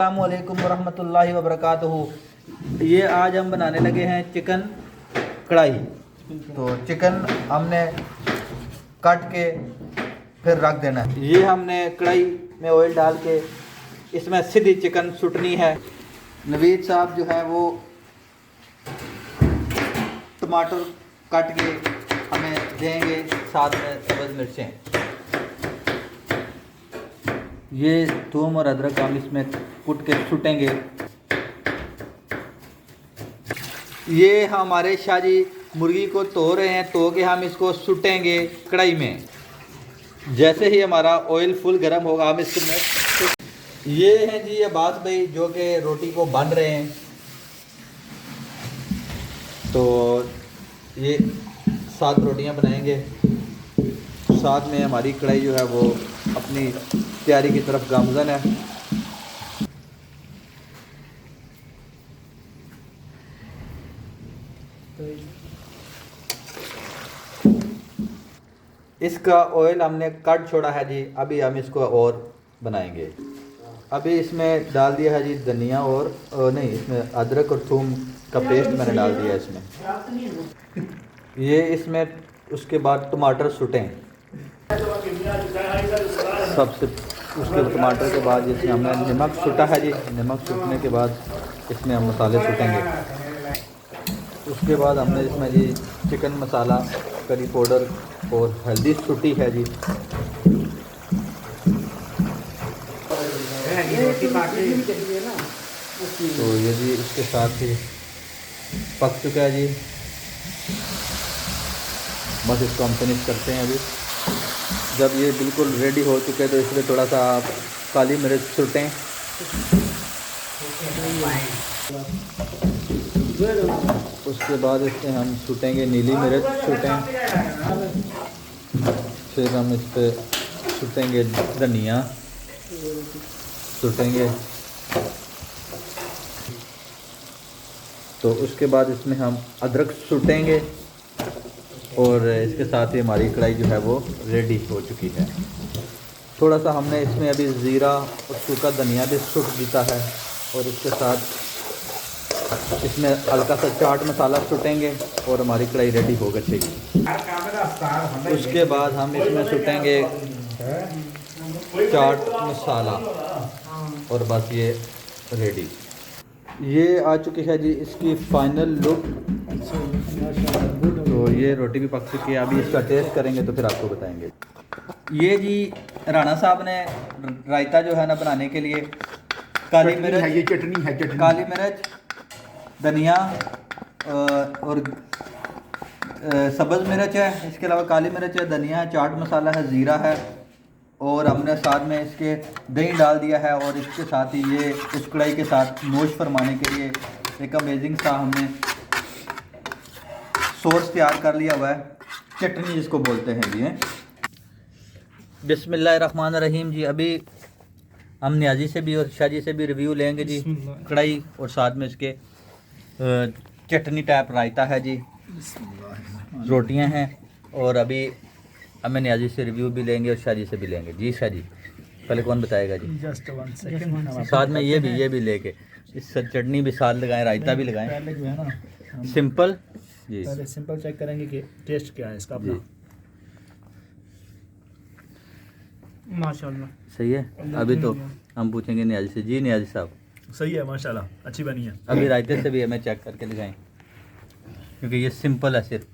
अस्सलामुअलैकुम वरहमतुल्लाहि वबरकातुहू। ये आज हम बनाने लगे हैं चिकन कढ़ाई। तो चिकन हमने काट के फिर रख देना है। ये हमने कढ़ाई में ऑयल डाल के इसमें सीधी चिकन सुटनी है। नवीद साहब जो है वो टमाटर काट के हमें देंगे, साथ में सब्ज़ मिर्चें। ये थूम और अदरक हम इसमें कूट के सुटेंगे। ये हमारे शाहजी मुर्गी को धो रहे हैं, धो के हम इसको सुटेंगे कढ़ाई में। जैसे ही हमारा ऑयल फुल गर्म होगा हम इसमें ये हैं जी अब्बास भाई जो कि रोटी को बन रहे हैं। तो ये 7 रोटियां बनाएंगे, साथ में हमारी कढ़ाई जो है वो अपनी तैयारी की तरफ गामज़न है। इसका ऑयल हमने कट छोड़ा है जी, अभी हम इसको और बनाएंगे। अभी इसमें डाल दिया है जी धनिया और नहीं, इसमें अदरक और थूम का पेस्ट मैंने डाल दिया है इसमें। ये इसमें उसके बाद टमाटर सुटें सबसे, उसके टमाटर के बाद इसमें हमने नमक सुटा है जी। नमक सुटने के बाद इसमें हम मसाले सुटेंगे। उसके बाद हमने इसमें जी चिकन मसाला, करी पाउडर और हल्दी सुटी है जी। तो ये जी इसके साथ ही पक चुका है जी। बस इसको हम फिनिश करते हैं अभी। जब ये बिल्कुल रेडी हो चुके हैं तो इसमें थोड़ा सा काली मिर्च सुटें। उसके बाद इसमें हम सुटेंगे नीली मिर्च सुटें। फिर हम इस पर सुटेंगे धनिया सुटेंगे। तो उसके बाद इसमें हम अदरक सुटेंगे और इसके साथ ही हमारी कढ़ाई जो है वो रेडी हो चुकी है। थोड़ा सा हमने इसमें अभी ज़ीरा और सूखा धनिया भी सुट दिया है और इसके साथ इसमें हल्का सा चाट मसाला सुटेंगे और हमारी कढ़ाई रेडी हो गई। उसके बाद हम इसमें सुटेंगे चाट मसाला और बस ये रेडी। ये आ चुकी है जी इसकी फाइनल लुक। तो ये रोटी भी पक चुकी है, अभी इसका टेस्ट करेंगे तो फिर आपको बताएंगे। ये जी राणा साहब ने रायता जो है ना बनाने के लिए काली मिर्च है, ये चटनी है, काली मिर्च, धनिया और सब्ज़ मिर्च है, इसके अलावा काली मिर्च है, धनिया है, चाट मसाला है, ज़ीरा है और हमने साथ में इसके दही डाल दिया है। और इसके साथ ही ये इस कढ़ाई के साथ नोश फरमाने के लिए एक अमेजिंग सा हमने सॉस तैयार कर लिया हुआ है, चटनी जिसको बोलते हैं जी। बिस्मिल्लाहिर्रहमानिर्रहीम जी। अभी हम न्याजी से भी और शाहजी से भी रिव्यू लेंगे जी कढ़ाई, और साथ में इसके चटनी टाइप रायता है जी, रोटियां हैं, और अभी हमें न्याजी से रिव्यू भी लेंगे और शाहजी से भी लेंगे जी। शाहजी पहले कौन बताएगा जी? Just 1 second. साथ में ये भी लेके इस चटनी भी साथ लगाएं, रायता भी लगाएं। पहले जो है ना सिंपल जी, पहले सिंपल चेक करेंगे कि टेस्ट क्या है इसका अपना। माशाल्लाह सही है। अभी तो हम पूछेंगे न्याजी से। जी न्याजी साहब सही है, माशाल्लाह अच्छी बनी है। अभी रायते से भी हमें चेक करके लगाएं क्योंकि ये सिंपल है सिर्फ।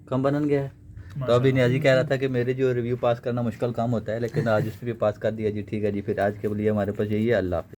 कम बनन गया है। तो अभी न्याजी कह रहा था कि मेरे जो रिव्यू पास करना मुश्किल काम होता है, लेकिन आज उसने भी पास कर दिया जी। ठीक है जी, फिर आज के लिए हमारे पास यही है। अल्लाह हाफ़िज़।